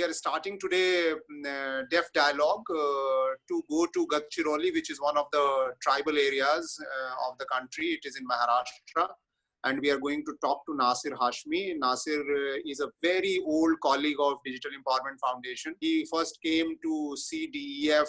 are starting today Deaf Dialogue to go to Gadchiroli, which is one of the tribal areas of the country. It is in Maharashtra. And we are going to talk to Nasir Hashmi. Nasir is a very old colleague of Digital Empowerment Foundation. He first came to see DEF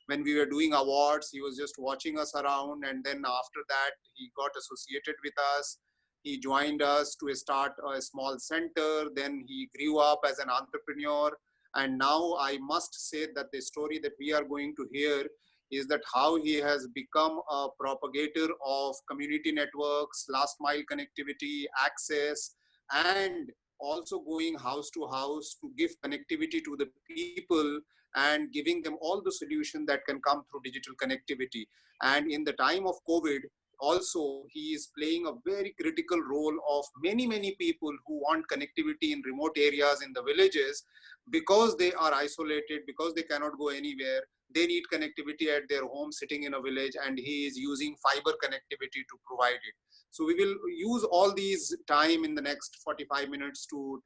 when we were doing awards. He was just watching us around, and then after that he got associated with us. He joined us to start a small center. Then he grew up as an entrepreneur, and now I must say that the story that we are going to hear is that how he has become a propagator of community networks, last mile connectivity, access, and also going house to house to give connectivity to the people and giving them all the solution that can come through digital connectivity. And in the time of COVID, also he is playing a very critical role of many people who want connectivity in remote areas in the villages, because they are isolated, because they cannot go anywhere. They need connectivity at their home sitting in a village, and he is using fiber connectivity to provide it. So we will use all these time in the next 45 minutes to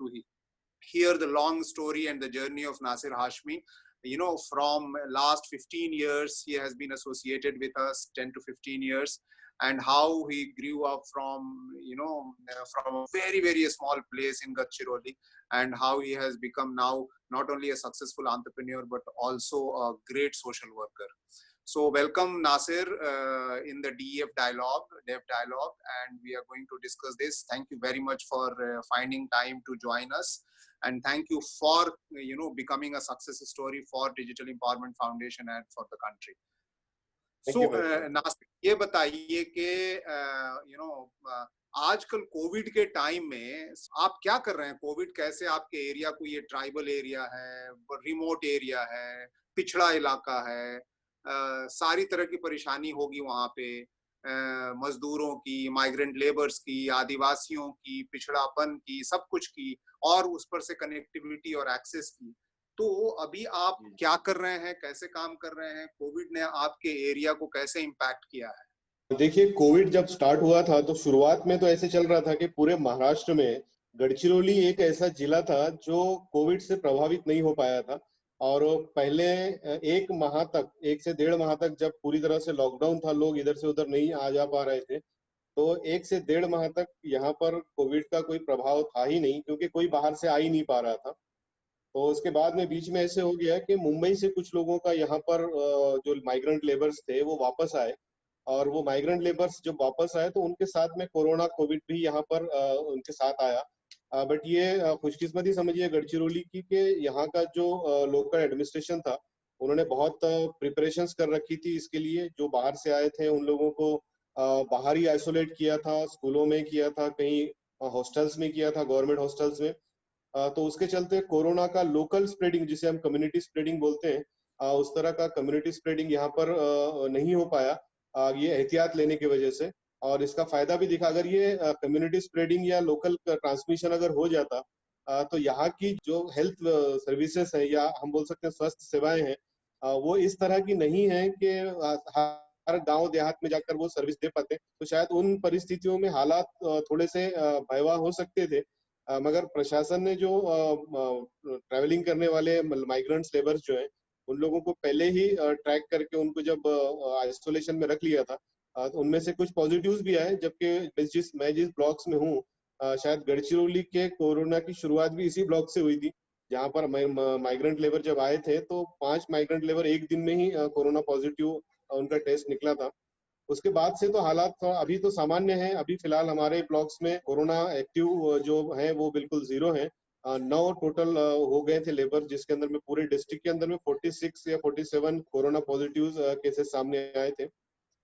hear the long story and the journey of Nasir Hashmi. You know, from last 15 years, he has been associated with us, 10 to 15 years, and how he grew up from, from a very small place in Gadchiroli, and how he has become now not only a successful entrepreneur, but also a great social worker. So welcome Nasir in the Deaf Dialogue, and we are going to discuss this. Thank you very much for finding time to join us. And thank you for, becoming a success story for Digital Empowerment Foundation and for the country. Nasir, ये बताइए कि आजकल Covid के time में आप क्या कर रहे हैं? कोविड कैसे आपके एरिया को, ये ट्राइबल एरिया है, रिमोट एरिया है, पिछड़ा इलाका है, सारी तरह की परेशानी होगी वहां पे, मजदूरों की, माइग्रेंट लेबर्स की, आदिवासियों की, पिछड़ापन की, सब कुछ की, और उस पर से कनेक्टिविटी और एक्सेस की। तो अभी आप क्या कर रहे हैं, कैसे काम कर रहे हैं? कोविड ने आपके एरिया को कैसे इम्पैक्ट किया है? देखिए, कोविड जब स्टार्ट हुआ था तो शुरुआत में तो ऐसे चल रहा था कि पूरे महाराष्ट्र में गढ़चिरौली एक ऐसा जिला था जो कोविड से प्रभावित नहीं हो पाया था। और पहले 1 माह तक, 1 से 1.5 माह तक जब पूरी तरह से लॉकडाउन था, लोग इधर से उधर नहीं आ जा पा रहे थे, तो 1 से 1.5 माह तक यहाँ पर कोविड का कोई प्रभाव था ही नहीं, क्योंकि कोई बाहर से आ ही नहीं पा रहा था। तो उसके बाद में बीच में ऐसे हो गया कि मुंबई से कुछ लोगों का यहाँ पर जो माइग्रेंट लेबर्स थे वो वापस आए, और वो माइग्रेंट लेबर्स जब वापस आए तो उनके साथ में कोविड भी यहाँ पर उनके साथ आया। बट ये खुशकिस्मती समझिए गढ़चिरौली की कि यहाँ का जो लोकल एडमिनिस्ट्रेशन था, उन्होंने बहुत प्रिपरेशंस कर रखी थी इसके लिए। जो बाहर से आए थे उन लोगों को बाहर ही आइसोलेट किया था, स्कूलों में किया था, कहीं हॉस्टल्स में किया था, गवर्नमेंट हॉस्टल्स में। तो उसके चलते कोरोना का लोकल स्प्रेडिंग, जिसे हम कम्युनिटी स्प्रेडिंग बोलते हैं, उस तरह का कम्युनिटी स्प्रेडिंग यहाँ पर नहीं हो पाया, ये एहतियात लेने की वजह से। और इसका फायदा भी दिखा। अगर ये कम्युनिटी स्प्रेडिंग या लोकल ट्रांसमिशन अगर हो जाता, तो यहाँ की जो हेल्थ सर्विसेज है, या हम बोल सकते हैं स्वास्थ्य सेवाएं हैं, वो इस तरह की नहीं है कि हर गांव देहात में जाकर वो सर्विस दे पाते। तो शायद उन परिस्थितियों में हालात थोड़े से भयावह हो सकते थे, मगर प्रशासन ने जो ट्रैवलिंग करने वाले माइग्रेंट्स लेबर्स जो हैं, उन लोगों को पहले ही ट्रैक करके उनको जब आइसोलेशन में रख लिया था, तो उनमें से कुछ पॉजिटिव्स भी आए। जबकि मैं जिस ब्लॉक्स में हूँ, शायद गढ़चिरौली के कोरोना की शुरुआत भी इसी ब्लॉक से हुई थी, जहाँ पर माइग्रेंट लेबर जब आए थे तो 5 माइग्रेंट लेबर एक दिन में ही कोरोना पॉजिटिव उनका टेस्ट निकला था। उसके बाद से तो हालात अभी तो सामान्य हैं। अभी फिलहाल हमारे ब्लॉक्स में कोरोना एक्टिव जो है वो बिल्कुल 0 है। 9 टोटल हो गए थे लेबर, जिसके अंदर में पूरे डिस्ट्रिक्ट के अंदर में 46 या 47 कोरोना पॉजिटिव केसेस सामने आए थे।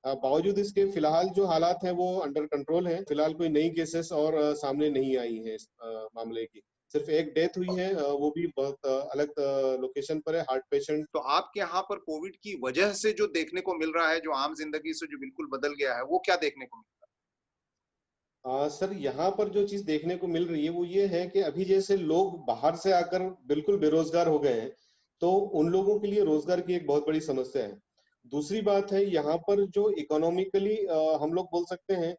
बावजूद इसके फिलहाल जो हालात हैं वो अंडर कंट्रोल हैं। फिलहाल कोई नई केसेस और सामने नहीं आई है इस मामले की। सिर्फ एक डेथ हुई है, वो भी बहुत अलग लोकेशन पर है, हार्ट पेशेंट। तो आपके यहाँ पर कोविड की वजह से जो देखने को मिल रहा है, जो आम जिंदगी से जो बिल्कुल बदल गया है, वो क्या देखने को मिल रहा है? सर, यहाँ पर जो चीज देखने को मिल रही है वो ये है कि अभी जैसे लोग बाहर से आकर बिल्कुल बेरोजगार हो गए हैं, तो उन लोगों के लिए रोजगार की एक बहुत बड़ी समस्या है। दूसरी बात है, यहाँ पर जो इकोनॉमिकली हम लोग बोल सकते हैं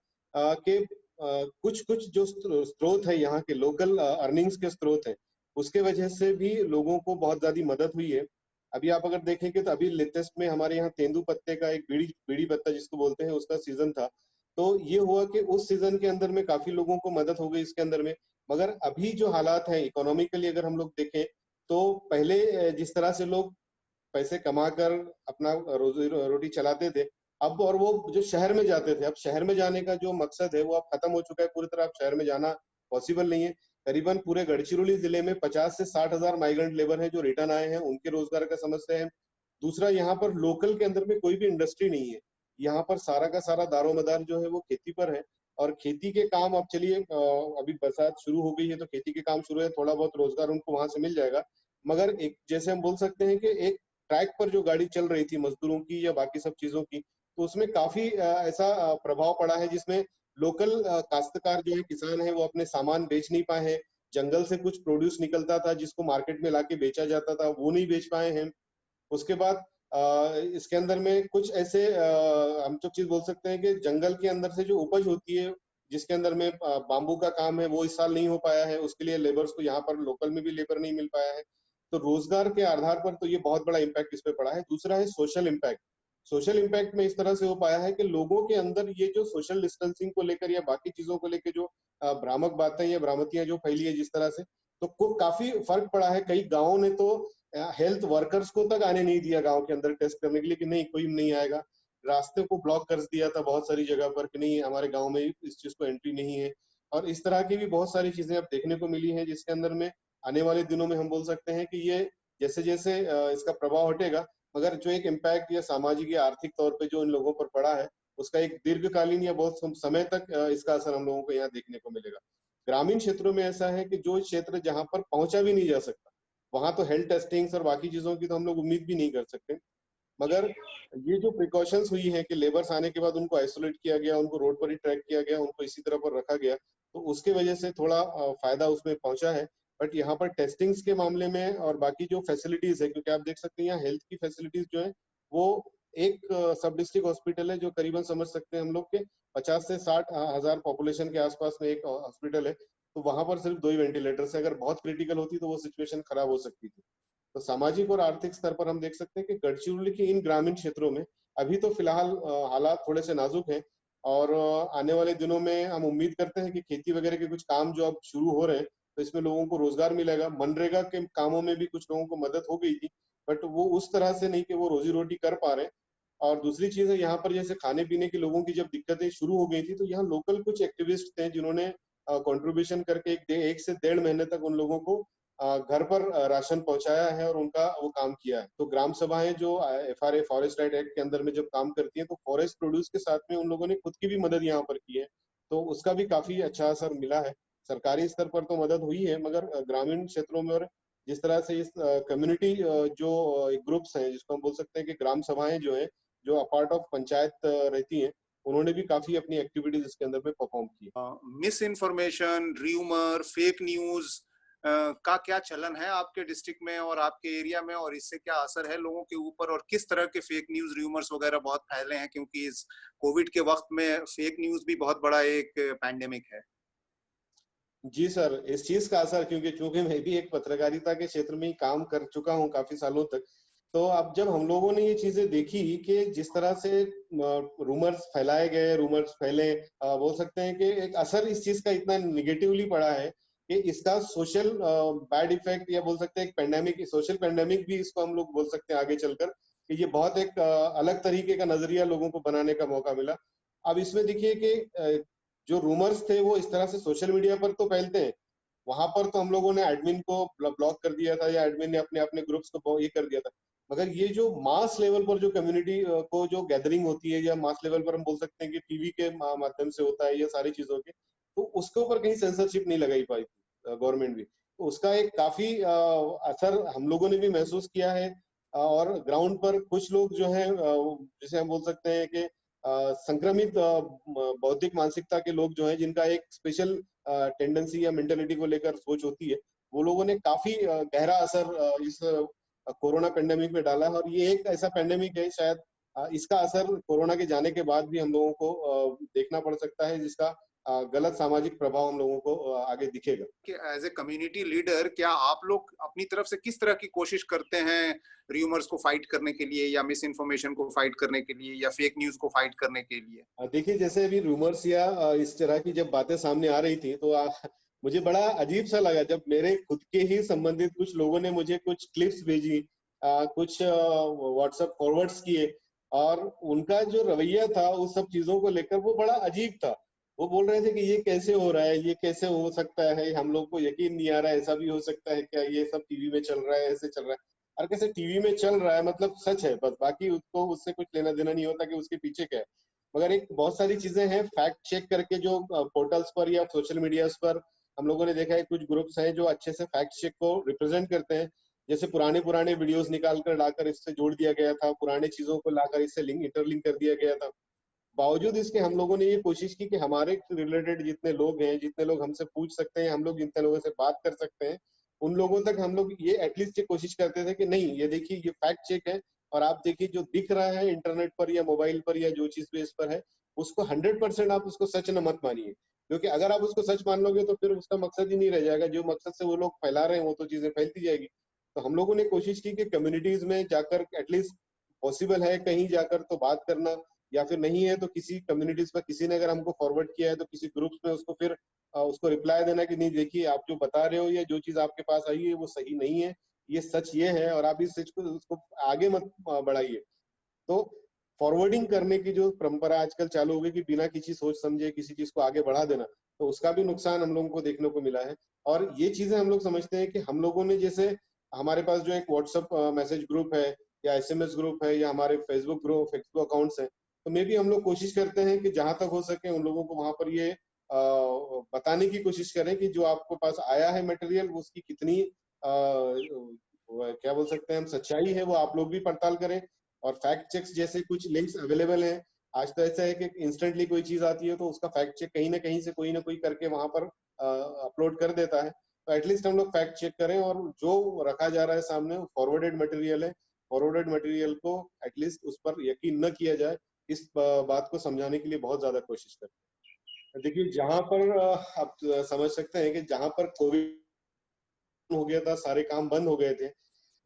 कि कुछ कुछ जो स्रोत है, यहाँ के लोकल अर्निंग्स के स्रोत हैं, उसके वजह से भी लोगों को बहुत ज्यादा मदद हुई है। अभी आप अगर देखेंगे तो अभी लेटेस्ट में हमारे यहाँ तेंदुपत्ते का एक बीड़ी बीड़ी पत्ता जिसको बोलते हैं उसका सीजन था। तो ये हुआ कि उस सीजन के अंदर में काफी लोगों को मदद हो गई इसके अंदर में। मगर अभी जो हालात हैं इकोनॉमिकली अगर हम लोग देखें तो पहले जिस तरह से लोग पैसे कमाकर अपना रोजी रोटी चलाते थे, अब और वो जो शहर में जाते थे, अब शहर में जाने का जो मकसद है वो अब खत्म हो चुका है पूरी तरह। अब शहर में जाना पॉसिबल नहीं है। करीबन पूरे गढ़चिरौली जिले में 50 से 60,000 माइग्रेंट लेबर हैं जो रिटर्न आए हैं, उनके रोजगार का समस्या है। दूसरा, यहाँ पर लोकल के अंदर में कोई भी इंडस्ट्री नहीं है। यहाँ पर सारा का सारा दारोमदार जो है वो खेती पर है। और खेती के काम, अब चलिए अभी बरसात शुरू हो गई है तो खेती के काम शुरू है, थोड़ा बहुत रोजगार उनको वहां से मिल जाएगा। मगर एक जैसे हम बोल सकते हैं कि एक ट्रैक पर जो गाड़ी चल रही थी मजदूरों की या बाकी सब चीजों की, तो उसमें काफी ऐसा प्रभाव पड़ा है जिसमें लोकल काश्तकार जो है, किसान है, वो अपने सामान बेच नहीं पाए हैं। जंगल से कुछ प्रोड्यूस निकलता था जिसको मार्केट में लाके बेचा जाता था, वो नहीं बेच पाए हैं। उसके बाद इसके अंदर में कुछ ऐसे हम तो चीज बोल सकते हैं कि जंगल के अंदर से जो उपज होती है, जिसके अंदर में बाम्बू का काम है, वो इस साल नहीं हो पाया है। उसके लिए लेबर्स को यहाँ पर लोकल में भी लेबर नहीं मिल पाया है। तो रोजगार के आधार पर तो ये बहुत बड़ा इम्पैक्ट इस पे पड़ा है। दूसरा है सोशल इम्पैक्ट। सोशल इम्पैक्ट में इस तरह से हो पाया है कि लोगों के अंदर ये जो सोशल डिस्टेंसिंग को लेकर या बाकी चीजों को लेकर जो भ्रामक बातें या भ्रामतियां जो फैली है जिस तरह से, तो को काफी फर्क पड़ा है। कई गाँवों ने तो हेल्थ वर्कर्स को तक आने नहीं दिया गांव के अंदर टेस्ट करने के लिए, कि नहीं कोई नहीं आएगा। रास्ते को ब्लॉक कर दिया था बहुत सारी जगह पर कि नहीं, हमारे गांव में इस चीज को एंट्री नहीं है। और इस तरह की भी बहुत सारी चीजें अब देखने को मिली हैं, जिसके अंदर में आने वाले दिनों में हम बोल सकते हैं कि ये जैसे जैसे इसका प्रभाव हटेगा, मगर जो एक इम्पैक्ट या सामाजिक या आर्थिक तौर पे जो इन लोगों पर पड़ा है, उसका एक दीर्घकालीन या बहुत समय तक इसका असर हम लोगों को यहाँ देखने को मिलेगा। ग्रामीण क्षेत्रों में ऐसा है कि जो क्षेत्र जहां पर पहुंचा भी नहीं जा सकता, वहां तो हेल्थ टेस्टिंग्स और बाकी चीजों की तो हम लोग उम्मीद भी नहीं कर सकते। मगर ये जो प्रिकॉशंस हुई है कि लेबर्स आने के बाद उनको आइसोलेट किया गया, उनको रोड पर ही ट्रैक किया गया, उनको इसी तरह पर रखा गया, तो उसके वजह से थोड़ा फायदा उसमें पहुंचा है। बट यहाँ पर टेस्टिंग्स के मामले में और बाकी जो फैसिलिटीज है, क्योंकि आप देख सकते हैं यहाँ हेल्थ की फैसिलिटीज जो है वो एक सब डिस्ट्रिक्ट हॉस्पिटल है जो करीबन समझ सकते हैं हम लोग के 50 से 60 हजार पॉपुलेशन के आसपास में एक हॉस्पिटल है। तो वहां पर सिर्फ 2 ही वेंटिलेटर्स है। अगर बहुत क्रिटिकल होती तो वो सिचुएशन खराब हो सकती थी। तो सामाजिक और आर्थिक स्तर पर हम देख सकते हैं कि गढ़चिरौली के इन ग्रामीण क्षेत्रों में अभी तो फिलहाल हालात थोड़े से नाजुक हैं। और आने वाले दिनों में हम उम्मीद करते हैं कि खेती वगैरह के कुछ काम जो अब शुरू हो रहे हैं, तो इसमें लोगों को रोजगार मिलेगा। मनरेगा के कामों में भी कुछ लोगों को मदद हो गई थी, बट वो उस तरह से नहीं कि वो रोजी रोटी कर पा रहे हैं। और दूसरी चीज है, यहाँ पर जैसे खाने पीने के लोगों की जब दिक्कतें शुरू हो गई थी, तो यहाँ लोकल कुछ एक्टिविस्ट थे जिन्होंने कंट्रीब्यूशन करके 1 से 1.5 महीने तक उन लोगों को घर पर राशन पहुंचाया है और उनका वो काम किया है। तो ग्राम सभाएं जो FRA फॉरेस्ट राइट एक्ट के अंदर में जब काम करती हैं, तो फॉरेस्ट प्रोड्यूस के साथ में उन लोगों ने खुद की भी मदद यहाँ पर की है। तो उसका भी काफी अच्छा असर मिला है। सरकारी स्तर पर तो मदद हुई है, मगर ग्रामीण क्षेत्रों में और जिस तरह से इस कम्युनिटी जो ग्रुप्स हैं, जिसको हम बोल सकते हैं कि ग्राम सभाएं जो है, जो अपार्ट ऑफ पंचायत रहती हैं, उन्होंने भी काफी अपनी एक्टिविटीज इसके अंदर में परफॉर्म की। Miss information, rumour, fake news का क्या चलन है आपके डिस्ट्रिक्ट में और आपके एरिया में, और इससे क्या असर है लोगों के ऊपर, और किस तरह के फेक न्यूज, र्यूमर्स वगैरह बहुत फैले हैं, क्योंकि इस कोविड के वक्त में फेक न्यूज भी बहुत बड़ा एक पैंडेमिक है। जी सर, इस चीज का असर, क्योंकि चूंकि मैं भी एक पत्रकारिता के क्षेत्र में ही काम कर चुका हूँ काफी सालों तक, तो अब जब हम लोगों ने ये चीजें देखी कि जिस तरह से रूमर्स फैलाए गए, रूमर्स फैले, बोल सकते हैं कि एक असर इस चीज का इतना निगेटिवली पड़ा है कि इसका सोशल बैड इफेक्ट, या बोल सकते हैं एक पेंडेमिक, सोशल पेंडेमिक भी इसको हम लोग बोल सकते हैं आगे चलकर, कि ये बहुत एक अलग तरीके का नजरिया लोगों को बनाने का मौका मिला। अब इसमें देखिए कि जो रूमर्स थे वो इस तरह से सोशल मीडिया पर तो फैलते हैं, वहां पर तो हम लोगों ने एडमिन को ब्लॉक कर दिया था या एडमिन ने अपने अपने ग्रुप्स को ये कर दिया था। मगर ये जो मास लेवल पर जो कम्युनिटी को जो गैदरिंग होती है, या मास लेवल पर हम बोल सकते हैं कि टीवी के माध्यम से होता है, ये सारी चीजों के, तो उसके ऊपर कहीं सेंसरशिप नहीं लगाई पाई थी गवर्नमेंट भी। तो उसका एक काफी असर हम लोगों ने भी महसूस किया है। और ग्राउंड पर कुछ लोग जो है, जिसे हम बोल सकते हैं कि संक्रमित बौद्धिक मानसिकता के लोग जो हैं, जिनका एक स्पेशल टेंडेंसी या मेंटेलिटी को लेकर सोच होती है, वो लोगों ने काफी गहरा असर इस कोरोना पेंडेमिक में डाला है। और ये एक ऐसा पेंडेमिक है, शायद इसका असर कोरोना के जाने के बाद भी हम लोगों को देखना पड़ सकता है, जिसका गलत सामाजिक प्रभाव हम लोगों को आगे दिखेगा। कि एज ए कम्युनिटी लीडर क्या आप लोग अपनी तरफ से किस तरह की कोशिश करते हैं र्यूमर्स को फाइट करने के लिए, या मिस इन्फॉर्मेशन को फाइट करने के लिए, या फेक न्यूज को फाइट करने के लिए? देखिए, जैसे अभी रूमर्स या इस तरह की जब बातें सामने आ रही थी, तो मुझे बड़ा अजीब सा लगा जब मेरे खुद के ही संबंधित कुछ लोगों ने मुझे कुछ क्लिप्स भेजी, कुछ व्हाट्सएप फॉरवर्ड्स किए, और उनका जो रवैया था उस सब चीजों को लेकर वो बड़ा अजीब था। वो बोल रहे थे कि ये कैसे हो रहा है, ये कैसे हो सकता है, हम लोग को यकीन नहीं आ रहा है, ऐसा भी हो सकता है क्या, ये सब टीवी में चल रहा है, ऐसे चल रहा है। और कैसे टीवी में चल रहा है मतलब सच है बस, बाकी उसको उससे कुछ लेना देना नहीं होता कि उसके पीछे क्या है। मगर एक बहुत सारी चीजें हैं फैक्ट चेक करके जो पोर्टल्स पर या सोशल मीडिया पर हम लोगों ने देखा है, कुछ ग्रुप्स हैं जो अच्छे से फैक्ट चेक को रिप्रेजेंट करते हैं। जैसे पुराने पुराने वीडियोस निकाल कर लाकर इससे जोड़ दिया गया था, पुराने चीजों को लाकर इससे लिंक इंटरलिंक कर दिया गया था। बावजूद इसके हम लोगों ने ये कोशिश की कि हमारे रिलेटेड जितने लोग हैं, जितने लोग हमसे पूछ सकते हैं, हम लोग जितने लोगों से बात कर सकते हैं, उन लोगों तक हम लोग ये एटलीस्ट ये कोशिश करते थे कि नहीं, ये देखिए ये फैक्ट चेक है, और आप देखिए जो दिख रहा है इंटरनेट पर या मोबाइल पर या जो चीज बेस पर है, उसको 100% आप उसको सच न मत मानिए। क्योंकि अगर आप उसको सच मान लोगे तो फिर उसका मकसद ही नहीं रह जाएगा, जो मकसद से वो लोग फैला रहे हैं वो तो चीजें फैलती जाएगी। तो हम लोगों ने कोशिश की कि कम्युनिटीज में जाकर एटलीस्ट पॉसिबल है कहीं जाकर तो बात करना, या फिर नहीं है तो किसी कम्युनिटीज पर किसी ने अगर हमको फॉरवर्ड किया है तो किसी ग्रुप्स में उसको फिर उसको रिप्लाई देना कि नहीं देखिए आप जो बता रहे हो या जो चीज आपके पास आई है वो सही नहीं है, ये सच ये है, और आप इस सच को उसको आगे मत बढ़ाइए। तो फॉरवर्डिंग करने की जो परंपरा आजकल चालू हो गई कि बिना किसी सोच समझे किसी चीज को आगे बढ़ा देना, तो उसका भी नुकसान हम लोगों को देखने को मिला है। और ये चीजें हम लोग समझते हैं कि हम लोगों ने जैसे हमारे पास जो एक व्हाट्सएप मैसेज ग्रुप है या एसएमएस ग्रुप है या हमारे फेसबुक अकाउंट्स हैं, तो मे भी हम लोग कोशिश करते हैं कि जहां तक हो सके उन लोगों को वहां पर ये बताने की कोशिश करें कि जो आपके पास आया है मटेरियल उसकी कितनी क्या बोल सकते हैं हम, सच्चाई है, वो आप लोग भी पड़ताल करें। और फैक्ट चेक्स जैसे कुछ लिंक्स अवेलेबल हैं। आज तो ऐसा है कि इंस्टेंटली कोई चीज आती है तो उसका फैक्ट चेक कहीं ना कहीं से कोई ना कोई करके वहां पर अपलोड कर देता है। तो एटलीस्ट हम लोग फैक्ट चेक करें, और जो रखा जा रहा है सामने वो फॉरवर्डेड मटेरियल है, फॉरवर्डेड मटेरियल को एटलीस्ट उस पर यकीन न किया जाए, इस बात को समझाने के लिए बहुत ज्यादा कोशिश करते हैं। देखिए, जहां पर आप समझ सकते हैं कि जहां पर कोविड हो गया था, सारे काम बंद हो गए थे,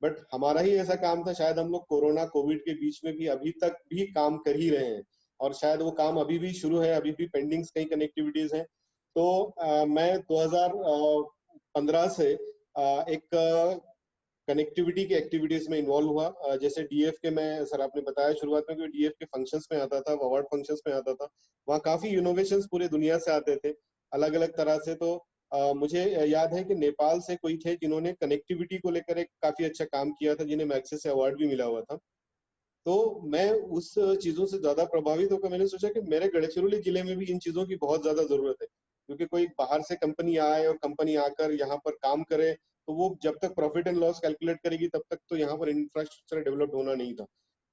बट हमारा ही ऐसा काम था, शायद हम लोग कोरोना कोविड के बीच में भी अभी तक भी काम कर ही रहे हैं, और शायद वो काम अभी भी शुरू है, अभी भी पेंडिंग कई कनेक्टिविटीज हैं। तो मैं 2015 से एक कनेक्टिविटी की एक्टिविटीज में इन्वॉल्व हुआ। जैसे डीएफ के, मैं सर आपने बताया शुरुआत में कि डीएफ के फंक्शंस में आता था, अवार्ड फंक्शंस में आता था, वहाँ काफी इनोवेशंस पूरे दुनिया से आते थे अलग अलग तरह से। तो मुझे याद है कि नेपाल से कोई थे जिन्होंने कनेक्टिविटी को लेकर एक काफी अच्छा काम किया था, जिन्हें मैक्सेस से अवार्ड भी मिला हुआ था। तो मैं उस चीजों से ज्यादा प्रभावित होकर मैंने सोचा कि मेरे गढ़चिरौली जिले में भी इन चीजों की बहुत ज्यादा जरूरत है, क्योंकि कोई बाहर से कंपनी आए और कंपनी आकर यहाँ पर काम करे, तो वो जब तक प्रॉफिट एंड लॉस कैलकुलेट करेगी तब तक तो यहाँ पर इंफ्रास्ट्रक्चर डेवलप होना नहीं था।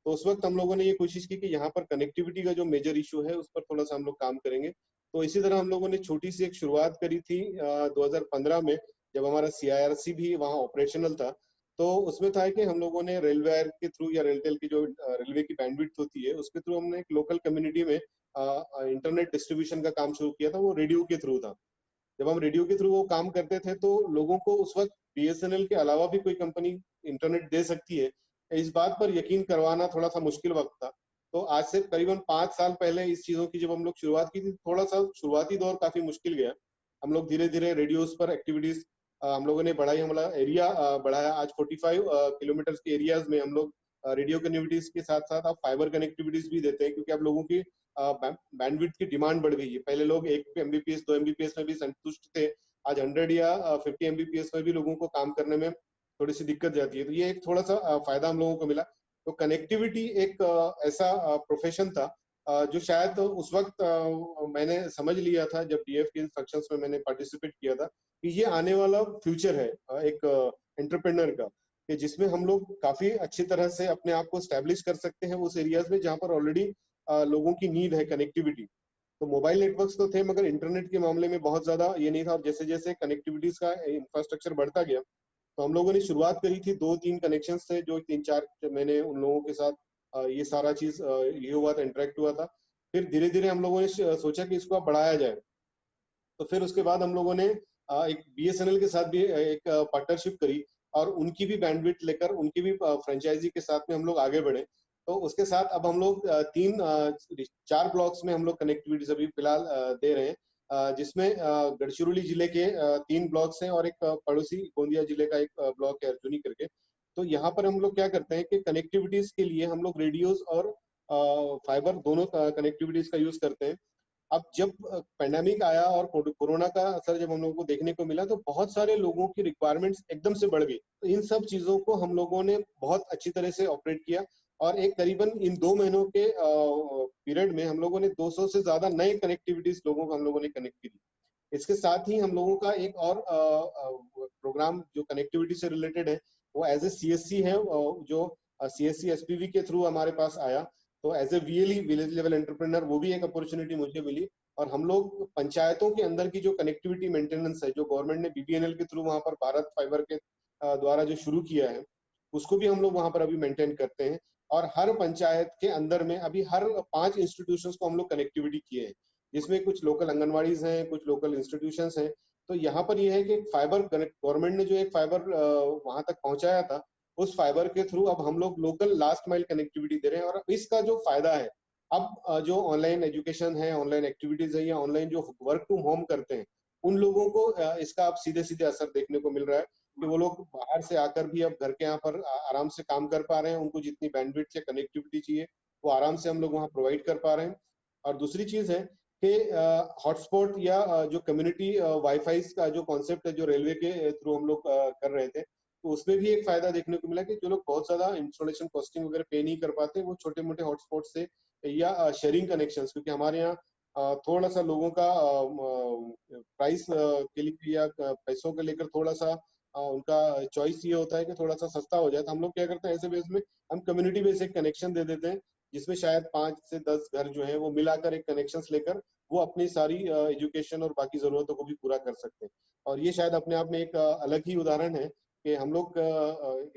तो उस वक्त हम लोगों ने ये कोशिश की कि यहाँ पर कनेक्टिविटी का जो मेजर इशू है उस पर थोड़ा सा हम लोग काम करेंगे। तो इसी तरह हम लोगों ने छोटी सी एक शुरुआत करी थी 2015 में, जब हमारा सीआईआरसी भी वहाँ ऑपरेशनल था। तो उसमें था कि हम लोगों ने रेलवे वायर के थ्रू या रेलटेल की जो रेलवे की बैंडविड्थ होती है उसके थ्रू हमने एक लोकल कम्युनिटी में इंटरनेट डिस्ट्रीब्यूशन का काम शुरू किया था, वो रेडियो के थ्रू था। जब हम रेडियो के थ्रू वो काम करते थे तो लोगों को उस वक्त बीएसएनएल के अलावा भी कोई कंपनी इंटरनेट दे सकती है, इस बात पर यकीन करवाना थोड़ा सा मुश्किल वक्त था। तो आज से करीबन 5 साल पहले इस चीजों की जब हम लोग शुरुआत की थी, थोड़ा सा शुरुआती दौर काफी मुश्किल गया। हम लोग धीरे धीरे रेडियोस पर एक्टिविटीज हम लोगों ने बढ़ाई, हमारा एरिया बढ़ाया। आज 45 किलोमीटर के एरियाज में हम लोग रेडियो कनेक्टिविटीज के साथ साथ अब फाइबर कनेक्टिविटीज भी देते हैं, क्योंकि अब लोगों की बैंडविड्थ की डिमांड बढ़ गई है। पहले लोग 1 एमबीपीएस 2 एमबीपीएस में भी संतुष्ट थे, आज 100 या 50 एमबीपीएस में भी लोगों को काम करने में थोड़ी सी दिक्कत जाती है। तो ये एक थोड़ा सा फायदा हम लोगों को मिला। तो कनेक्टिविटी एक ऐसा प्रोफेशन था जो शायद उस वक्त मैंने समझ लिया था जब डीएफ के फंक्शंस में मैंने पार्टिसिपेट किया था कि ये आने वाला फ्यूचर है एक एंटरप्रेन्योर का, कि जिसमें हम लोग काफी अच्छी तरह से अपने आप को स्टैब्लिश कर सकते हैं उस एरियाज में जहाँ पर ऑलरेडी लोगों की नीड है कनेक्टिविटी। तो मोबाइल नेटवर्क्स तो थे मगर इंटरनेट के मामले में बहुत ज्यादा ये नहीं था। और जैसे जैसे कनेक्टिविटीज का इंफ्रास्ट्रक्चर बढ़ता गया तो हम लोगों ने शुरुआत करी थी, 2-3 कनेक्शन थे जो 3-4 मैंने उन लोगों के साथ ये सारा चीज ये हुआ था, इंटरेक्ट हुआ था। फिर धीरे धीरे हम लोगों ने सोचा कि इसको अब बढ़ाया जाए। तो फिर उसके बाद हम लोगों ने एक बीएसएनएल के साथ भी एक पार्टनरशिप करी और उनकी भी बैंडविड्थ लेकर उनकी भी फ्रेंचाइजी के साथ में हम लोग आगे बढ़े। तो उसके साथ अब हम लोग 4 ब्लॉक्स में हम लोग कनेक्टिविटीज अभी फिलहाल दे रहे हैं, जिसमें गढ़चिरौली जिले के 3 ब्लॉक्स हैं और एक पड़ोसी गोंदिया जिले का एक ब्लॉक है अर्जुनी करके। तो यहाँ पर हम लोग क्या करते हैं कि कनेक्टिविटीज के लिए हम लोग रेडियोज और फाइबर दोनों कनेक्टिविटीज का यूज करते हैं। अब जब पेंडेमिक आया और कोरोना का असर जब हम लोगों को देखने को मिला, तो बहुत सारे लोगों की रिक्वायरमेंट्स एकदम से बढ़ गई। तो इन सब चीजों को हम लोगों ने बहुत अच्छी तरह से ऑपरेट किया और एक करीबन इन 2 महीनों के पीरियड में हम लोगों ने 200 से ज्यादा नए कनेक्टिविटीज लोगों को हम लोगों ने कनेक्ट की। इसके साथ ही हम लोगों का एक और प्रोग्राम जो कनेक्टिविटी से रिलेटेड है, वो एज ए सीएससी है, जो सीएससी एसपीवी के थ्रू हमारे पास आया। तो as a VLE village level entrepreneur वो भी एक अपॉर्चुनिटी मुझे मिली और हम लोग पंचायतों के अंदर की जो कनेक्टिविटी मेंटेनेंस है, जो गवर्नमेंट ने बीबीएनएल के थ्रू वहां पर भारत फाइबर के द्वारा जो शुरू किया है, उसको भी हम लोग वहां पर अभी मेंटेन करते हैं। और हर पंचायत के अंदर में अभी हर 5 इंस्टीट्यूशंस को हम लोग कनेक्टिविटी किए हैं, जिसमें कुछ लोकल आंगनवाड़ीज हैं, कुछ लोकल इंस्टीट्यूशंस हैं। तो यहाँ पर यह है कि फाइबर गवर्नमेंट ने जो एक फाइबर वहां तक पहुंचाया था, उस फाइबर के थ्रू अब हम लोग लोकल लास्ट माइल कनेक्टिविटी दे रहे हैं। और इसका जो फायदा है, अब जो ऑनलाइन एजुकेशन है, ऑनलाइन एक्टिविटीज है या ऑनलाइन जो वर्क टू होम करते हैं, उन लोगों को इसका अब सीधे सीधे असर देखने को मिल रहा है कि वो लोग बाहर से आकर भी अब घर के यहाँ पर आराम से काम कर पा रहे हैं। उनको जितनी बैंडविड्थ या कनेक्टिविटी चाहिए वो आराम से हम लोग वहाँ प्रोवाइड कर पा रहे हैं। और दूसरी चीज है कि हॉटस्पॉट या जो कम्युनिटी वाईफाई का जो कॉन्सेप्ट है, जो रेलवे के थ्रू हम लोग कर रहे थे, तो उसमें भी एक फायदा देखने को मिला कि जो लोग बहुत ज्यादा इंस्टॉलेशन कॉस्टिंग वगैरह पे नहीं कर पाते, वो छोटे मोटे हॉटस्पॉट से या शेयरिंग कनेक्शंस, क्योंकि हमारे यहाँ थोड़ा सा लोगों का प्राइस के लिए या पैसों को लेकर थोड़ा सा उनका चॉइस ये होता है कि थोड़ा सा सस्ता हो जाए। तो हम लोग क्या करते हैं, ऐसे बेस में हम कम्युनिटी बेस एक कनेक्शन दे देते हैं, जिसमें शायद 5 से 10 घर जो है वो मिलाकर एक कनेक्शन लेकर वो अपनी सारी एजुकेशन और बाकी जरूरतों को भी पूरा कर सकते हैं। और ये शायद अपने आप में एक अलग ही उदाहरण है कि हम लोग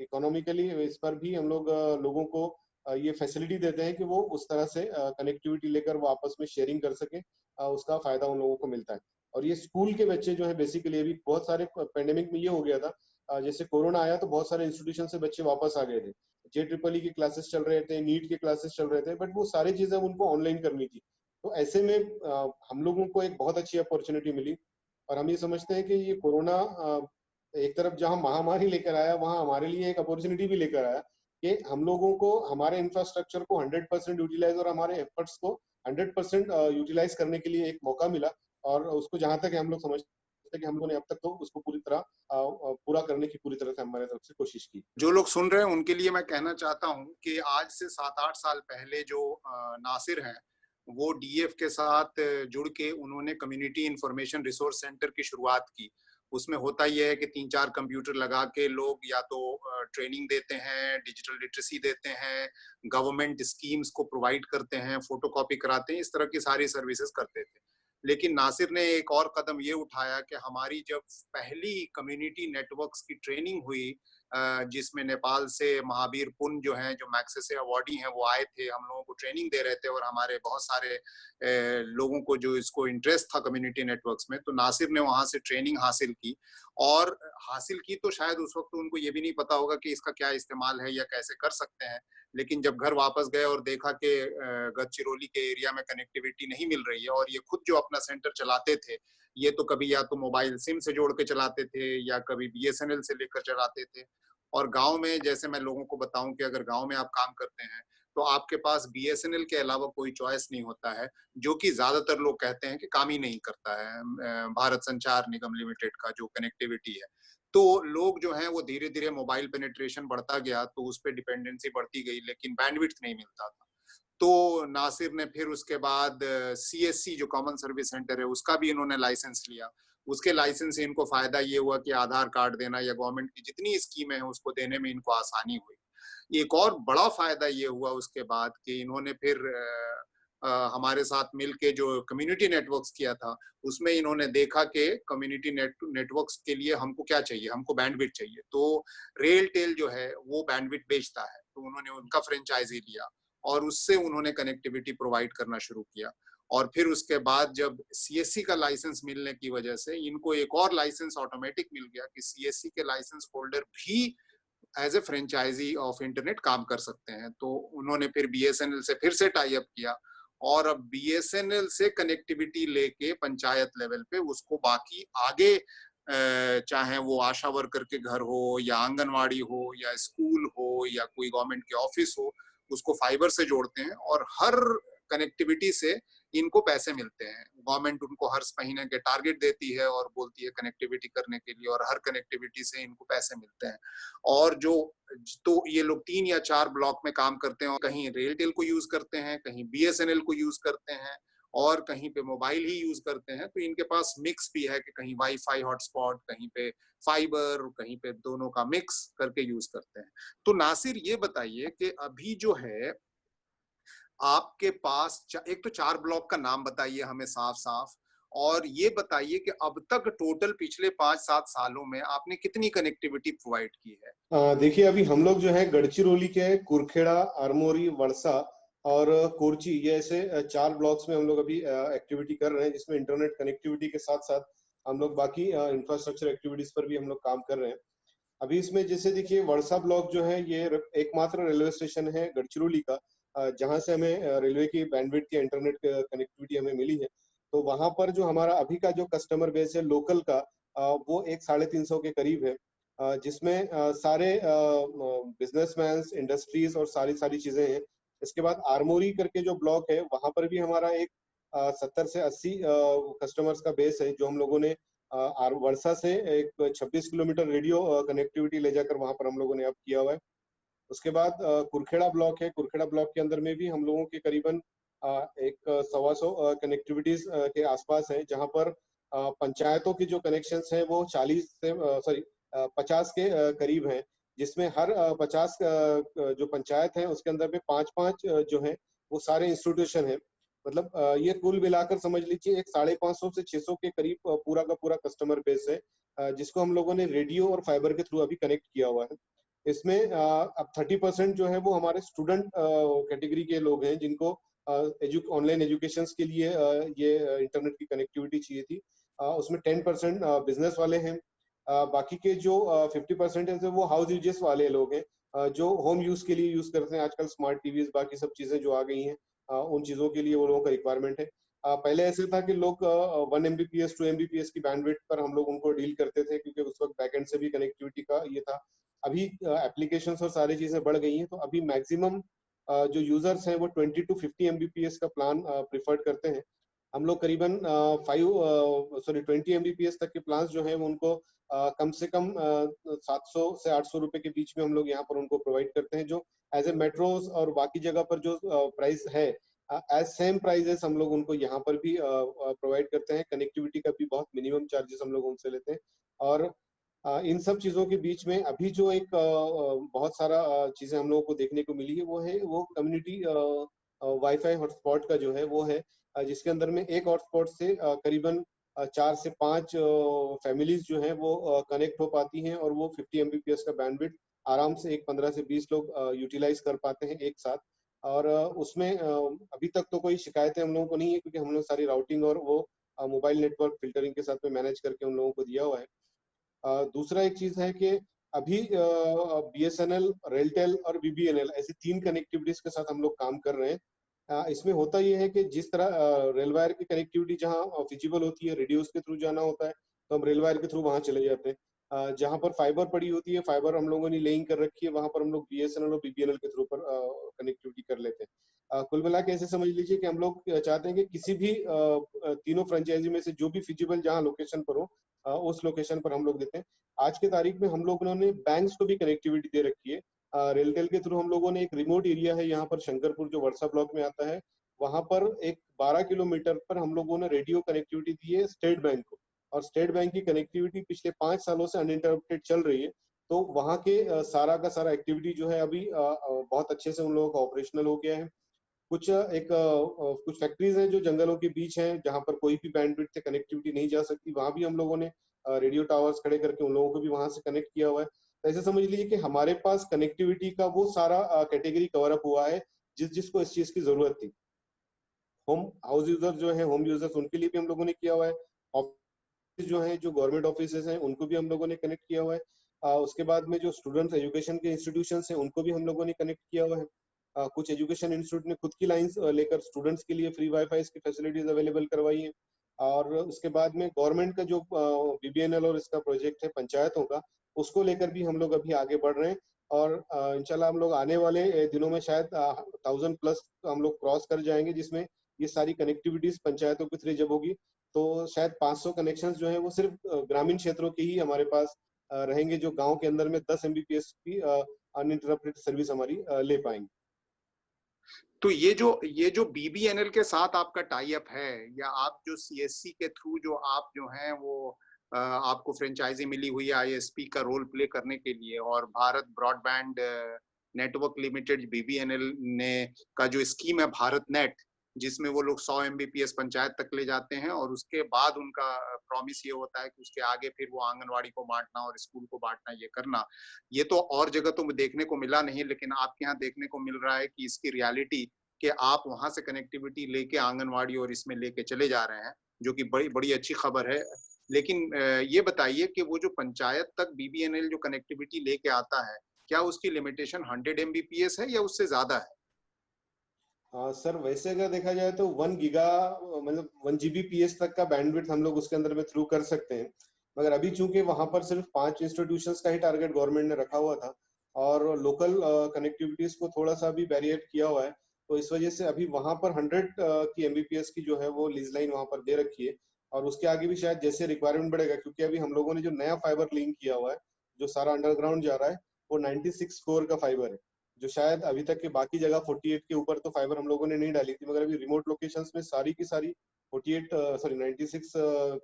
इकोनॉमिकली इस पर भी हम लोग लोगों को ये फैसिलिटी देते हैं कि वो उस तरह से कनेक्टिविटी लेकर वो आपस में शेयरिंग कर सके, उसका फायदा उन लोगों को मिलता है। और ये स्कूल के बच्चे जो है बेसिकली अभी बहुत सारे पेंडेमिक में ये हो गया था, जैसे कोरोना आया तो बहुत सारे इंस्टीट्यूशन से बच्चे वापस आ गए थे, JEE के क्लासेस चल रहे थे, नीट के क्लासेस चल रहे थे, बट वो सारी चीजें उनको ऑनलाइन करनी थी। तो ऐसे में हम लोगों को एक बहुत अच्छी अपॉर्चुनिटी मिली। और हम ये समझते हैं कि ये कोरोना एक तरफ जहां महामारी लेकर आया, वहां हमारे लिए एक अपॉर्चुनिटी भी लेकर आया कि हम लोगों को हमारे इंफ्रास्ट्रक्चर को 100% यूटिलाइज और हमारे एफर्ट्स को 100% यूटिलाइज करने के लिए एक मौका मिला। और उसको जहां तक हम लोग समझते हैं कि हम लोगों ने अब तक तो उसको पूरी तरह पूरा करने की पूरी तरह से हमारे तरफ से कोशिश की। जो लोग सुन रहे हैं उनके लिए मैं कहना चाहता हूं कि आज से 7-8 साल पहले जो नासिर हैं, वो डीएफ के साथ जुड़ के उन्होंने कम्युनिटी इंफॉर्मेशन रिसोर्स सेंटर की शुरुआत की। उसमें होता यह है कि 3-4 कंप्यूटर लगा के लोग या तो ट्रेनिंग देते हैं, डिजिटल लिटरेसी देते हैं, गवर्नमेंट स्कीम्स को प्रोवाइड करते हैं, फोटोकॉपी कराते हैं, इस तरह की सारी सर्विसेज करते थे। लेकिन नासिर ने एक और कदम ये उठाया कि हमारी जब पहली कम्युनिटी नेटवर्क्स की ट्रेनिंग हुई, जिसमें नेपाल से महावीर पुन जो हैं, जो मैक्सेस से अवार्डी हैं, वो आए थे, हम लोगों को ट्रेनिंग दे रहे थे और हमारे बहुत सारे लोगों को जो इसको इंटरेस्ट था कम्युनिटी नेटवर्क्स में, तो नासिर ने वहां से ट्रेनिंग हासिल की। और हासिल की तो शायद उस वक्त उनको ये भी नहीं पता होगा कि इसका क्या इस्तेमाल है या कैसे कर सकते हैं, लेकिन जब घर वापस गए और देखा कि गढ़चिरौली के एरिया में कनेक्टिविटी नहीं मिल रही है और ये खुद जो अपना सेंटर चलाते थे, ये तो कभी या तो मोबाइल सिम से जोड़ के चलाते थे या कभी बीएसएनएल से लेकर चलाते थे। और गांव में जैसे मैं लोगों को बताऊं कि अगर गांव में आप काम करते हैं तो आपके पास बीएसएनएल के अलावा कोई चॉइस नहीं होता है, जो कि ज्यादातर लोग कहते हैं कि काम ही नहीं करता है भारत संचार निगम लिमिटेड का जो कनेक्टिविटी है। तो लोग जो हैं वो धीरे धीरे मोबाइल पेनिट्रेशन बढ़ता गया तो उस पर डिपेंडेंसी बढ़ती गई, लेकिन बैंडविड्थ नहीं मिलता था। तो नासिर ने फिर उसके बाद सीएससी जो कॉमन सर्विस सेंटर है उसका भी इन्होंने लाइसेंस लिया। उसके लाइसेंस से इनको फायदा ये हुआ कि आधार कार्ड देना या गवर्नमेंट की जितनी स्कीमें हैं उसको देने में इनको आसानी हुई। एक और बड़ा फायदा ये हुआ उसके बाद कि इन्होंने फिर हमारे साथ मिलके जो कम्युनिटी नेटवर्क्स किया था, उसमें इन्होंने देखा कि कम्युनिटी नेटवर्क्स के लिए हमको क्या चाहिए, हमको बैंडविड्थ चाहिए। तो रेलटेल जो है वो बैंडविड्थ बेचता है, तो उन्होंने उनका फ्रेंचाइजी लिया और उससे उन्होंने कनेक्टिविटी प्रोवाइड करना शुरू किया। और फिर उसके बाद जब सीएससी का लाइसेंस मिलने की वजह से इनको एक और लाइसेंस ऑटोमेटिक मिल गया कि सीएससी के लाइसेंस होल्डर भी as a franchisee of internet काम कर सकते हैं। तो उन्होंने फिर बीएसएनएल से फिर से टाई अप किया और अब बीएसएनएल से कनेक्टिविटी लेके पंचायत लेवल पे उसको बाकी आगे चाहे वो आशा वर्कर के घर हो या आंगनवाड़ी हो या स्कूल हो या कोई गवर्नमेंट के ऑफिस हो, उसको फाइबर से जोड़ते हैं और हर कनेक्टिविटी से इनको पैसे मिलते हैं। गवर्नमेंट उनको हर महीने के टारगेट देती है और बोलती है कनेक्टिविटी करने के लिए, और हर कनेक्टिविटी से इनको पैसे मिलते हैं। और जो तो ये लोग 3 या 4 ब्लॉक में काम करते हैं और कहीं रेलटेल को यूज करते हैं, कहीं बीएसएनएल को यूज करते हैं और कहीं पे मोबाइल ही यूज करते हैं। तो इनके पास मिक्स भी है कि कहीं वाईफाई हॉटस्पॉट, कहीं पे फाइबर, कहीं पे दोनों का मिक्स करके यूज करते हैं। तो नासिर ये बताइए कि अभी जो है आपके पास एक तो 4 ब्लॉक का नाम बताइए हमें साफ साफ, और ये बताइए कि अब तक टोटल पिछले 5-7 सालों में आपने कितनी कनेक्टिविटी प्रोवाइड की है। देखिए, अभी हम लोग जो है गढ़चिरौली के कुरखेड़ा, आरमोरी, वड़सा और कोरची, ये ऐसे 4 ब्लॉक्स में हम लोग अभी एक्टिविटी कर रहे हैं, जिसमें इंटरनेट कनेक्टिविटी के साथ साथ हम लोग बाकी इंफ्रास्ट्रक्चर एक्टिविटीज पर भी हम लोग काम कर रहे हैं। अभी इसमें जैसे देखिए, वड़सा ब्लॉक जो है ये एकमात्र रेलवे स्टेशन है गढ़चिरौली का, जहाँ से हमें रेलवे की बैंडविड्थ या इंटरनेट कनेक्टिविटी हमें मिली है। तो वहां पर जो हमारा अभी का जो कस्टमर बेस है लोकल का, वो 350 के करीब है, जिसमें सारे बिजनेसमैन, इंडस्ट्रीज और सारी सारी चीजें हैं। इसके बाद आरमोरी करके जो ब्लॉक है, वहां पर भी हमारा एक 70 से 80 कस्टमर्स का बेस है, जो हम लोगों ने वर्षा से एक 26 किलोमीटर रेडियो कनेक्टिविटी ले जाकर वहां पर हम लोगों ने अब किया हुआ है। उसके बाद कुरखेड़ा ब्लॉक है, कुरखेड़ा ब्लॉक के अंदर में भी हम लोगों के करीबन एक 125 कनेक्टिविटीज के आसपास है, जहां पर पंचायतों की जो कनेक्शंस हैं वो 50 के करीब हैं, जिसमें हर 50 जो पंचायत है उसके अंदर में 5-5 जो है वो सारे इंस्टीट्यूशन है। मतलब ये कुल मिलाकर समझ लीजिए एक 550 से 600 के करीब पूरा का पूरा कस्टमर बेस है, जिसको हम लोगों ने रेडियो और फाइबर के थ्रू अभी कनेक्ट किया हुआ है। इसमें अब 30% जो है वो हमारे स्टूडेंट कैटेगरी के लोग हैं, जिनको ऑनलाइन एजुकेशन के लिए ये इंटरनेट की कनेक्टिविटी चाहिए थी। उसमें 10% बिजनेस वाले हैं। बाकी के जो 50% है वो हाउस यूजेस वाले लोग हैं, जो होम यूज के लिए यूज करते हैं। आजकल स्मार्ट टीवीज बाकी सब चीजें जो आ गई हैं, उन चीजों के लिए वो लोगों का रिक्वायरमेंट है। पहले ऐसे था कि लोग 1 MBPS 2 MBPS की बैंडविड्थ पर हम लोग उनको डील करते थे, क्योंकि उस वक्त बैकएंड से भी कनेक्टिविटी का ये था। अभी एप्लीकेशंस और सारी चीजें बढ़ गई हैं, तो अभी मैक्सिमम जो यूजर्स हैं वो 20 to 50 MBPS का प्लान प्रिफर्ड करते हैं। हम लोग करीबन 20 MBPS तक के प्लान जो है वो उनको कम से कम 700 से 800 रुपए के बीच में हम लोग यहाँ पर उनको प्रोवाइड करते हैं, जो एज ए मेट्रोज और बाकी जगह पर जो प्राइस है, एज सेम प्राइजेस हम लोग उनको यहाँ पर भी प्रोवाइड करते हैं। कनेक्टिविटी का भी बहुत मिनिमम चार्जेस हम लोग उनसे लेते हैं। और इन सब चीजों के बीच में अभी जो एक बहुत सारा चीजें हम लोगों को देखने को मिली है, वो है वो कम्युनिटी वाईफाई हॉटस्पॉट का जो है वो है, जिसके अंदर में एक हॉटस्पॉट से करीबन 4 से 5 फैमिलीज जो है वो कनेक्ट हो पाती हैं, और वो 50 MBPS का बैंडविड्थ आराम से एक 15 से 20 लोग यूटिलाइज कर पाते हैं एक साथ। और उसमें अभी तक तो कोई शिकायतें हम लोगों को नहीं है, क्योंकि हम लोग सारी राउटिंग और वो मोबाइल नेटवर्क फिल्टरिंग के साथ में मैनेज करके उन लोगों को दिया हुआ है। दूसरा एक चीज है कि अभी BSNL, रेलटेल और BBNL ऐसी 3 कनेक्टिविटीज के साथ हम लोग काम कर रहे हैं। इसमें होता ये है कि जिस तरह रेल वायर की कनेक्टिविटी जहाँ फिजिबल होती है, रेडियोस के थ्रू जाना होता है, तो हम रेल वायर के थ्रू वहां चले जाते हैं। जहाँ पर फाइबर पड़ी होती है, फाइबर हम लोगों ने लेइंग कर रखी है, वहां पर हम लोग BSNL और BBNL के थ्रू पर कनेक्टिविटी कर लेते हैं। कुल मिला के ऐसे समझ लीजिए कि हम लोग चाहते हैं कि किसी भी तीनों फ्रेंचाइजी में से जो भी फिजिबल जहाँ लोकेशन पर हो, उस लोकेशन पर हम लोग देते हैं। आज के तारीख में हम लोगों ने बैंक्स को भी कनेक्टिविटी दे रखी है। रेलटेल के थ्रू हम लोगों ने एक रिमोट एरिया है यहाँ पर शंकरपुर, जो वर्षा ब्लॉक में आता है, वहां पर एक 12 किलोमीटर पर हम लोगों ने रेडियो कनेक्टिविटी दी है स्टेट बैंक को। और स्टेट बैंक की कनेक्टिविटी पिछले 5 सालों से अनइंटरप्टेड चल रही है। तो वहां के सारा का सारा एक्टिविटी जो है अभी बहुत अच्छे से उन लोगों का ऑपरेशनल हो गया है। कुछ फैक्ट्रीज हैं जो जंगलों के बीच हैं, जहां पर कोई भी बैंडविड्थ से कनेक्टिविटी नहीं जा सकती, वहां भी हम लोगों ने रेडियो टावर्स खड़े करके उन लोगों को भी वहां से कनेक्ट किया हुआ है। तो ऐसे समझ लीजिए कि हमारे पास कनेक्टिविटी का वो सारा कैटेगरी कवर अप हुआ है जिसको इस चीज की जरूरत थी। होम हाउस यूजर जो है, होम यूजर्स, उनके लिए भी हम लोगों ने किया हुआ है। ऑफिस जो है, जो गवर्नमेंट ऑफिसेज हैं, उनको भी हम लोगों ने कनेक्ट किया हुआ है। उसके बाद में जो स्टूडेंट्स एजुकेशन के इंस्टीट्यूशन हैं, उनको भी हम लोगों ने कनेक्ट किया हुआ है। कुछ एजुकेशन इंस्टीट्यूट ने खुद की लाइंस लेकर स्टूडेंट्स के लिए फ्री वाईफाई की फैसिलिटीज अवेलेबल करवाई है। और उसके बाद में गवर्नमेंट का जो बीबीएनएल और इसका प्रोजेक्ट है पंचायतों का, उसको लेकर भी हम लोग अभी आगे बढ़ रहे हैं। और इंशाल्लाह हम लोग आने वाले दिनों में शायद 1000+ हम लोग क्रॉस कर जाएंगे, जिसमें ये सारी कनेक्टिविटीज पंचायतों के थ्रू जब होगी तो शायद 500 कनेक्शंस जो है वो सिर्फ ग्रामीण क्षेत्रों के ही हमारे पास रहेंगे, जो गांव के अंदर में 10 एमबीपीएस की अनइंटरप्टेड सर्विस हमारी ले पाएंगे। तो ये जो बीबीएनएल के साथ आपका टाई अप है, या आप जो सीएससी के थ्रू जो आप जो हैं वो आपको फ्रेंचाइजी मिली हुई है आईएसपी का रोल प्ले करने के लिए, और Bharat broadband network limited BBNL ने का जो स्कीम है भारत नेट, जिसमें वो लोग 100 एमबीपीएस पंचायत तक ले जाते हैं, और उसके बाद उनका प्रॉमिस ये होता है कि उसके आगे फिर वो आंगनवाड़ी को बांटना और स्कूल को बांटना, ये करना। ये तो और जगह तो देखने को मिला नहीं, लेकिन आपके यहाँ देखने को मिल रहा है कि इसकी रियलिटी कि आप वहां से कनेक्टिविटी लेके आंगनवाड़ी और इसमें लेके चले जा रहे हैं, जो कि बड़ी बड़ी अच्छी खबर है। लेकिन ये बताइए कि वो जो पंचायत तक बीबीएनएल जो कनेक्टिविटी लेके आता है, क्या उसकी लिमिटेशन 100 एमबीपीएस है या उससे ज्यादा है? सर, वैसे अगर देखा जाए तो 1 गीगा मतलब 1 जीबीपीएस तक का बैंडविड्थ हम लोग उसके अंदर में थ्रू कर सकते हैं। मगर अभी चूंकि वहां पर सिर्फ 5 इंस्टीट्यूशंस का ही टारगेट गवर्नमेंट ने रखा हुआ था और लोकल कनेक्टिविटीज को थोड़ा सा भी बैरियर किया हुआ है, तो इस वजह से अभी वहां पर 100 की एमबीपीएस की जो है वो लीज लाइन वहां पर दे रखी है। और उसके आगे भी शायद जैसे रिक्वायरमेंट बढ़ेगा, क्योंकि अभी हम लोगों ने जो नया फाइबर लिंक किया हुआ है, जो सारा अंडरग्राउंड जा रहा है, वो 96 कोर का फाइबर है, जो शायद अभी तक के बाकी जगह 48 के ऊपर तो फाइबर हम लोगों ने नहीं डाली थी, मगर अभी रिमोट लोकेशंस में सारी की सारी 96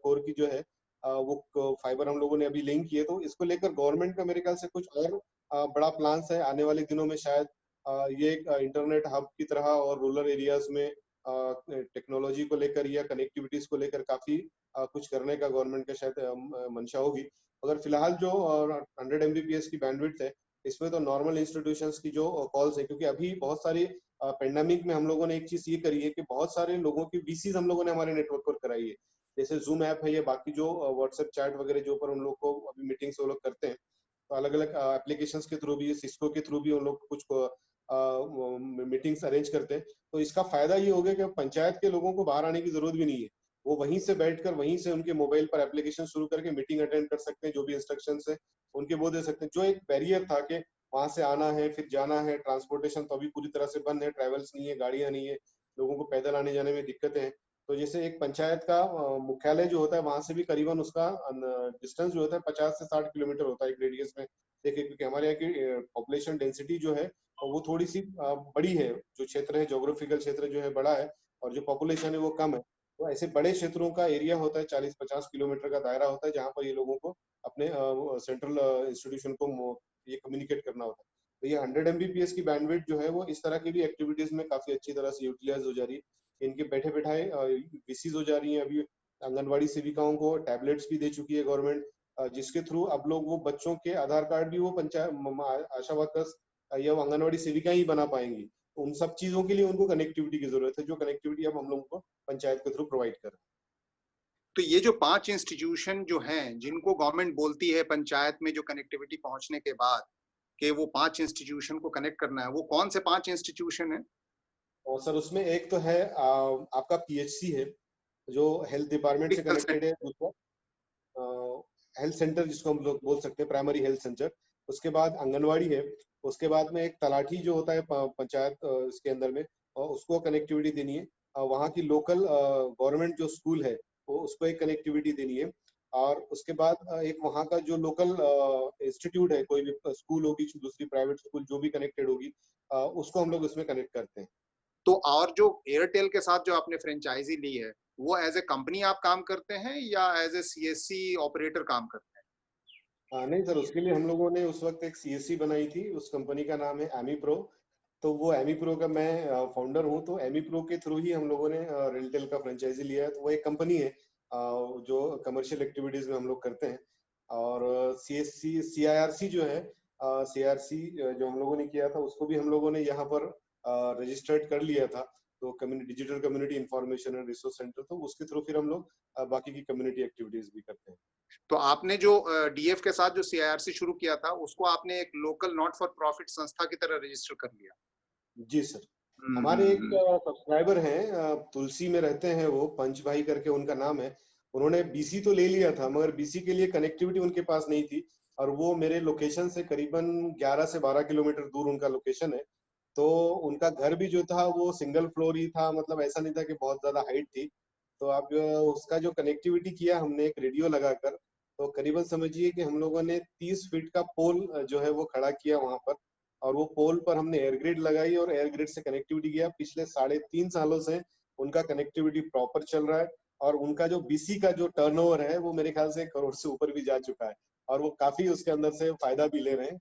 कोर की जो है वो फाइबर हम लोगों ने अभी लिंक किए। तो इसको लेकर गवर्नमेंट का मेरे ख्याल से कुछ और बड़ा प्लान्स है आने वाले दिनों में। शायद ये एक इंटरनेट हब की तरह और रूरल एरियाज में टेक्नोलॉजी को लेकर या कनेक्टिविटीज को लेकर काफी कुछ करने का गवर्नमेंट का शायद मंशा होगी। अगर फिलहाल जो 100 एमबीपीएस की बैंडविड्थ है, इसमें तो नॉर्मल इंस्टीट्यूशंस की जो कॉल्स है, क्योंकि अभी बहुत सारी पेंडेमिक में हम लोगों ने एक चीज ये करी है कि बहुत सारे लोगों की वीसीज हम लोगों ने हमारे नेटवर्क पर कराई है। जैसे जूम ऐप है या बाकी जो व्हाट्सएप चैट वगैरह जो पर उन लोग को अभी मीटिंग्स वो लोग करते हैं, तो अलग अलग एप्लीकेशंस के थ्रू भी, सिस्को के थ्रू भी उन लोग कुछ मीटिंग्स अरेंज करते हैं। तो इसका फायदा ये हो गया कि पंचायत के लोगों को बाहर आने की जरूरत भी नहीं है, वो वहीं से बैठकर वहीं से उनके मोबाइल पर एप्लीकेशन शुरू करके मीटिंग अटेंड कर सकते हैं। जो भी इंस्ट्रक्शंस है उनके वो दे सकते हैं। जो एक बैरियर था कि वहां से आना है फिर जाना है, ट्रांसपोर्टेशन तो अभी पूरी तरह से बंद है, ट्रेवल्स नहीं है, गाड़ियां नहीं है, लोगों को पैदल आने जाने में दिक्कतें हैं। तो जैसे एक पंचायत का मुख्यालय जो होता है, वहां से भी करीबन उसका डिस्टेंस जो होता है 50 से 60 किलोमीटर होता है एक रेडियस में। देखिए, क्योंकि हमारे यहाँ की पॉपुलेशन डेंसिटी जो है वो थोड़ी सी बड़ी है, जो क्षेत्र है, जोग्राफिकल क्षेत्र जो है बड़ा है, और जो पॉपुलेशन है वो कम है। तो ऐसे बड़े क्षेत्रों का एरिया होता है, 40-50 किलोमीटर का दायरा होता है, जहाँ पर ये लोगों को अपने सेंट्रल इंस्टीट्यूशन को ये कम्युनिकेट करना होता है। तो ये 100 एमबीपीएस की बैंडविड्थ जो है वो इस तरह की भी एक्टिविटीज में काफी अच्छी तरह से यूटिलाइज हो जा रही है। इनके बैठे बैठाए वीसीज हो जा रही है। अभी आंगनबाड़ी सेविकाओं को टैबलेट्स भी दे चुकी है गवर्नमेंट, जिसके थ्रू अब लोग वो बच्चों के आधार कार्ड भी वो पंचायत आशा वर्कर्स या वो आंगनबाड़ी सेविका ही बना पाएंगी। तो उन सब चीजों के लिए उनको कनेक्टिविटी की जरूरत है, जो कनेक्टिविटी अब हम लोगों को पंचायत के थ्रू प्रोवाइड कर रहे हैं। तो ये जो 5 इंस्टीट्यूशन जो हैं, जिनको गवर्नमेंट बोलती है पंचायत में जो कनेक्टिविटी पहुंचने के बाद कि वो 5 इंस्टीट्यूशन को कनेक्ट करना है, वो कौन से 5 इंस्टीट्यूशन है? और सर, उसमें एक तो है आपका पीएचसी है, जो हेल्थ डिपार्टमेंट से मेडिकल कनेक्टेड है। दूसरा हेल्थ सेंटर, जिसको हम लोग बोल सकते हैं प्राइमरी हेल्थ सेंटर। उसके बाद आंगनवाड़ी है। उसके बाद में एक तलाठी जो होता है पंचायत इसके अंदर में, और उसको कनेक्टिविटी देनी है। वहाँ की लोकल गवर्नमेंट जो स्कूल है, वो उसको एक कनेक्टिविटी देनी है। और उसके बाद एक वहाँ का जो लोकल इंस्टीट्यूट है, कोई भी स्कूल होगी, दूसरी प्राइवेट स्कूल जो भी कनेक्टेड होगी, उसको हम लोग उसमें कनेक्ट करते हैं। तो और जो एयरटेल के साथ जो आपने फ्रेंचाइजी ली है, वो एज ए कंपनी आप काम करते हैं या एज ए सीएससी ऑपरेटर काम करते हैं? नहीं सर, उसके लिए हम लोगों ने उस वक्त एक सीएससी बनाई थी। उस कंपनी का नाम है एमी प्रो। तो वो एमी प्रो का मैं फाउंडर हूँ। तो एमी प्रो के थ्रू ही हम लोगों ने रेलटेल का फ्रेंचाइजी लिया है। तो वो एक कंपनी है जो कमर्शियल एक्टिविटीज में हम लोग करते हैं। और सीएससी सीआईआरसी जो है, सीआरसी जो हम लोगों ने किया था, उसको भी हम लोगों ने यहाँ पर रजिस्टर्ड कर लिया था। तो community digital community information and resource centre, तो उसके थ्रू फिर हम लोग बाकी की कम्युनिटी एक्टिविटीज भी करते हैं। तो आपने जो डीएफ के साथ जो सीआईआरसी शुरू किया था, उसको आपने एक लोकल नॉट फॉर प्रॉफिट संस्था की तरह रजिस्टर कर लिया। जी सर। हम्म, हमारे हम्म, एक सब्सक्राइबर हैं, तुलसी में रहते हैं, वो पंच भाई करके उनका नाम है। उन्होंने बीसी तो ले लिया था, मगर बीसी के लिए कनेक्टिविटी उनके पास नहीं थी, और वो मेरे लोकेशन से करीबन 11 से 12 किलोमीटर दूर उनका लोकेशन है। तो उनका घर भी जो था वो सिंगल फ्लोर ही था, मतलब ऐसा नहीं था कि बहुत ज्यादा हाइट थी। तो अब उसका जो कनेक्टिविटी किया हमने एक रेडियो लगाकर, तो करीबन समझिए कि हम लोगों ने 30 फीट का पोल जो है वो खड़ा किया वहां पर, और वो पोल पर हमने एयर ग्रिड लगाई और एयर ग्रिड से कनेक्टिविटी किया। पिछले 3.5 सालों से उनका कनेक्टिविटी प्रॉपर चल रहा है, और उनका जो बीसी का जो टर्नओवर है वो मेरे ख्याल से 1 करोड़ से ऊपर भी जा चुका है, और वो काफी उसके अंदर से फायदा भी ले रहे हैं।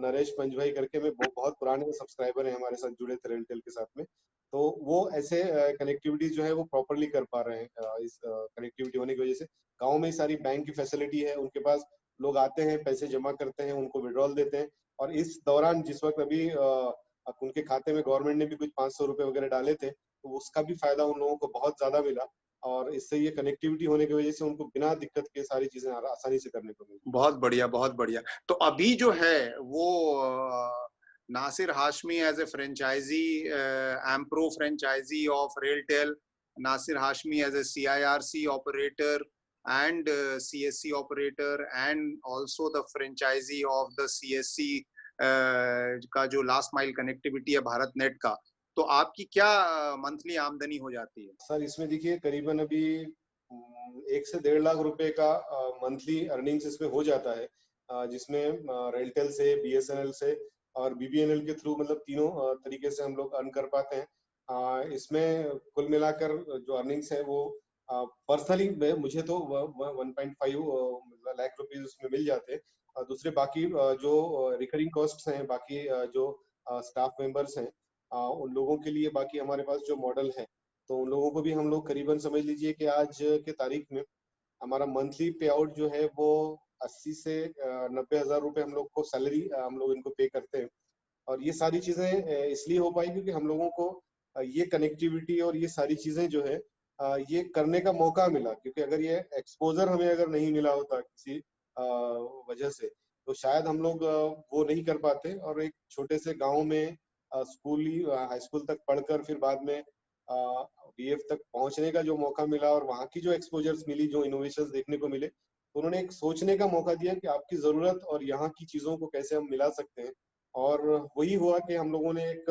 नरेश पंजभाई करके, में बहुत पुराने सब्सक्राइबर हैं, हमारे साथ जुड़े थे रेलटेल के साथ में। तो वो ऐसे कनेक्टिविटी जो है वो प्रॉपरली कर पा रहे हैं। इस कनेक्टिविटी होने की वजह से गाँव में सारी बैंक की फैसिलिटी है उनके पास, लोग आते हैं, पैसे जमा करते हैं, उनको विड्रॉल देते हैं। और इस दौरान जिस वक्त अभी उनके खाते में गवर्नमेंट ने भी कुछ 500 रुपए वगैरह डाले थे, तो उसका भी फायदा उन लोगों को बहुत ज्यादा मिला, और इससे ये कनेक्टिविटी होने की वजह से उनको बिना दिक्कत के सारी चीजें आसानी से करने को मिली। बहुत बढ़िया, बहुत बढ़िया। तो अभी जो है वो Nasir Hashmi as a franchisee, एम्प्रो franchisee of RailTel, Nasir Hashmi as a CIRC operator and CSC operator, and also the franchisee of the CSC का जो लास्ट माइल कनेक्टिविटी है भारत नेट का, तो आपकी क्या मंथली आमदनी हो जाती है? सर इसमें देखिए करीबन अभी 1 से 1.5 लाख रुपए का मंथली अर्निंग्स इसमें हो जाता है, जिसमें रेलटेल से, बीएसएनएल से और बीबीएनएल के थ्रू, मतलब तीनों तरीके से हम लोग अर्न कर पाते हैं। इसमें कुल मिलाकर जो अर्निंग्स है वो पर्सनली मुझे तो 1.5 लाख रुपीज उसमें मिल जाते हैं। दूसरे बाकी जो रिकरिंग कॉस्ट्स हैं, बाकी जो स्टाफ मेंबर्स हैं, उन लोगों के लिए बाकी हमारे पास जो मॉडल है, तो उन लोगों को भी हम लोग करीबन समझ लीजिए कि आज के तारीख में हमारा मंथली पे आउट जो है वो 80 से 90 हजार रुपए हम लोग को सैलरी हम लोग इनको पे करते हैं। और ये सारी चीजें इसलिए हो पाई क्योंकि हम लोगों को ये कनेक्टिविटी और ये सारी चीजें जो है ये करने का मौका मिला, क्योंकि अगर ये एक्सपोजर हमें अगर नहीं मिला होता किसी वजह से, तो शायद हम लोग वो नहीं कर पाते, और एक छोटे से गांव में स्कूली हाई स्कूल तक पढ़कर फिर बाद में बीएफ तक पहुंचने का जो मौका मिला, और वहाँ की जो एक्सपोजर्स मिली, जो इनोवेशंस देखने को मिले, तो उन्होंने एक सोचने का मौका दिया कि आपकी जरूरत और यहाँ की चीजों को कैसे हम मिला सकते हैं। और वही हुआ कि हम लोगों ने एक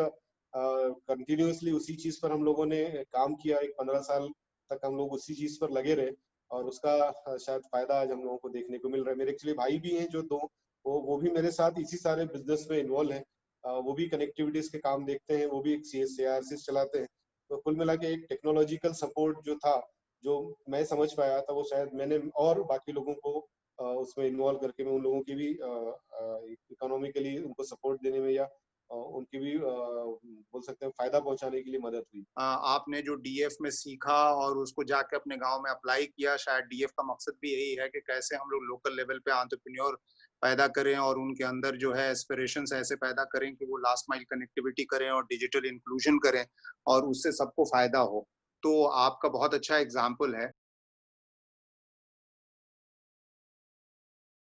कंटिन्यूअसली उसी चीज पर हम लोगों ने काम किया, एक 15 साल तक हम लोग उसी चीज पर लगे रहे, और उसका शायद फायदा आज हम लोगों को देखने को मिल रहा है। मेरे एक्चुअली भाई भी हैं जो दो, वो भी मेरे साथ इसी सारे बिजनेस में इन्वॉल्व है। वो भी कनेक्टिविटीज के काम देखते हैं, वो भी एक सीआरसी चलाते हैं। तो कुल मिला के एक टेक्नोलॉजिकल सपोर्ट जो था, जो मैं समझ पाया था, वो शायद मैंने और बाकी लोगों को उसमें इन्वॉल्व करके मैं उन लोगों की भी इकोनॉमिकली उनको सपोर्ट देने में, या उनकी भी बोल सकते हैं फायदा पहुंचाने के लिए मदद हुई। आपने जो डीएफ में सीखा और उसको जाके अपने गांव में अप्लाई किया, शायद डीएफ का मकसद भी यही है कि कैसे हम लोग लोकल लेवल पे एंटरप्रेन्योर पैदा करें और उनके अंदर जो है एस्पिरेशंस ऐसे पैदा करें कि वो लास्ट माइल कनेक्टिविटी करें और डिजिटल इंक्लूजन करें और उससे सबको फायदा हो। तो आपका बहुत अच्छा एग्जाम्पल है।